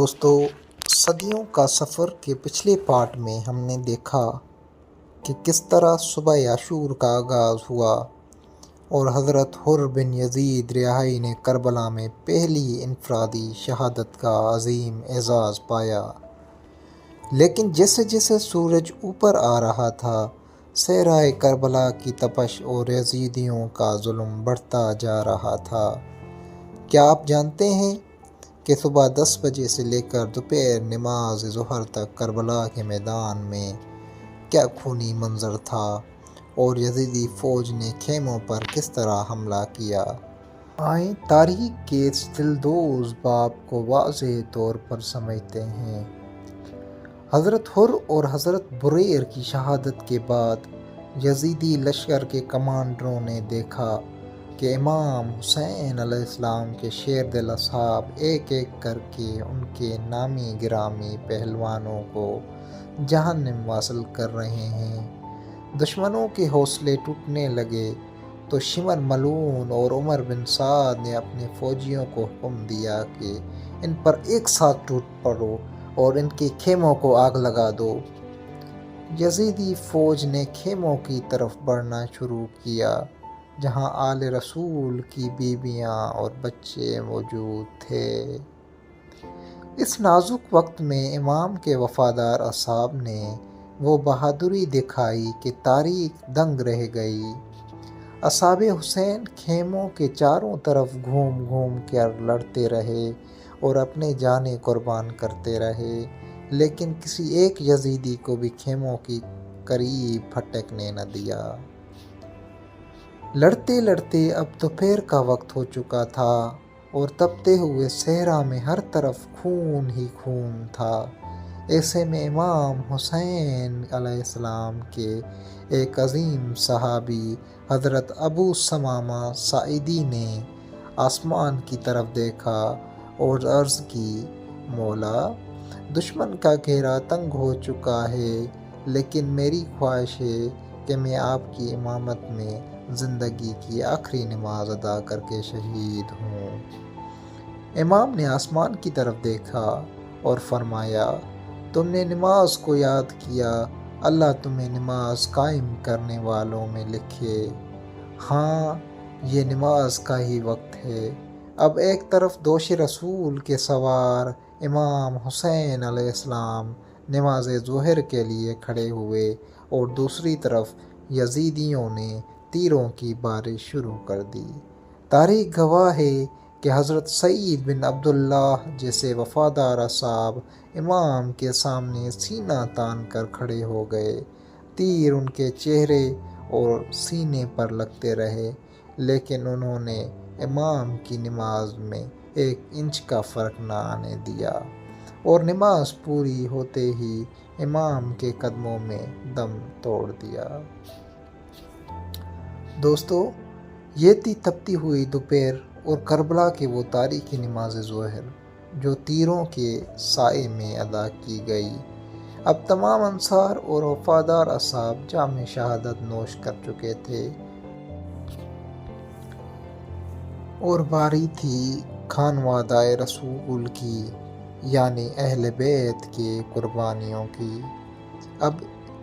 دوستو، صدیوں کا سفر کے پچھلے پارٹ میں ہم نے دیکھا کہ کس طرح صبح عاشور کا آغاز ہوا اور حضرت حر بن یزید رہائی نے کربلا میں پہلی انفرادی شہادت کا عظیم اعزاز پایا۔ لیکن جیسے جیسے سورج اوپر آ رہا تھا، صحرائے کربلا کی تپش اور یزیدیوں کا ظلم بڑھتا جا رہا تھا۔ کیا آپ جانتے ہیں کہ صبح 10 بجے سے لے کر دوپہر نماز ظہر تک کربلا کے میدان میں کیا خونی منظر تھا اور یزیدی فوج نے خیموں پر کس طرح حملہ کیا؟ آئیں تاریخ کے اس دلدوز باب کو واضح طور پر سمجھتے ہیں۔ حضرت حر اور حضرت بریر کی شہادت کے بعد یزیدی لشکر کے کمانڈروں نے دیکھا کہ امام حسین علیہ السلام کے شیر دل اصحاب ایک ایک کر کے ان کے نامی گرامی پہلوانوں کو جہنم واصل کر رہے ہیں۔ دشمنوں کے حوصلے ٹوٹنے لگے تو شمر ملعون اور عمر بن سعد نے اپنے فوجیوں کو حکم دیا کہ ان پر ایک ساتھ ٹوٹ پڑو اور ان کے خیموں کو آگ لگا دو۔ یزیدی فوج نے خیموں کی طرف بڑھنا شروع کیا جہاں آل رسول کی بیویاں اور بچے موجود تھے۔ اس نازک وقت میں امام کے وفادار اصحاب نے وہ بہادری دکھائی کہ تاریخ دنگ رہ گئی۔ اصحاب حسین خیموں کے چاروں طرف گھوم گھوم کر لڑتے رہے اور اپنے جانیں قربان کرتے رہے، لیکن کسی ایک یزیدی کو بھی خیموں کی قریب پھٹکنے نہ دیا۔ لڑتے لڑتے اب دوپہر کا وقت ہو چکا تھا اور تپتے ہوئے صحرا میں ہر طرف خون ہی خون تھا۔ ایسے میں امام حسین علیہ السلام کے ایک عظیم صحابی حضرت ابو ثمامہ ساعدی نے آسمان کی طرف دیکھا اور عرض کی، مولا، دشمن کا گھیرا تنگ ہو چکا ہے، لیکن میری خواہش ہے کہ میں آپ کی امامت میں زندگی کی آخری نماز ادا کر کے شہید ہوں۔ امام نے آسمان کی طرف دیکھا اور فرمایا، تم نے نماز کو یاد کیا، اللہ تمہیں نماز قائم کرنے والوں میں لکھے۔ ہاں، یہ نماز کا ہی وقت ہے۔ اب ایک طرف دوش رسول کے سوار امام حسین علیہ السلام نماز ظہر کے لیے کھڑے ہوئے اور دوسری طرف یزیدیوں نے تیروں کی بارش شروع کر دی۔ تاریخ گواہ ہے کہ حضرت سعید بن عبداللہ جیسے وفادار اصحاب امام کے سامنے سینہ تان کر کھڑے ہو گئے۔ تیر ان کے چہرے اور سینے پر لگتے رہے، لیکن انہوں نے امام کی نماز میں 1 انچ کا فرق نہ آنے دیا اور نماز پوری ہوتے ہی امام کے قدموں میں دم توڑ دیا۔ دوستو، یہ تھی تپتی ہوئی دوپہر اور کربلا کی وہ تاریخی نماز ظہر جو تیروں کے سائے میں ادا کی گئی۔ اب تمام انصار اور وفادار اصحاب جام شہادت نوش کر چکے تھے اور باری تھی خانوادہ رسول کی، یعنی اہل بیت کے قربانیوں کی۔ اب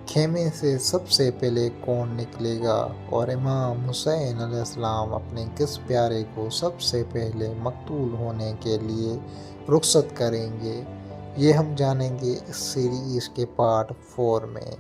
خیمے سے سب سے پہلے کون نکلے گا اور امام حسین علیہ السلام اپنے کس پیارے کو سب سے پہلے مقتول ہونے کے لیے رخصت کریں گے، یہ ہم جانیں گے اس سیریز کے پارٹ 4 میں۔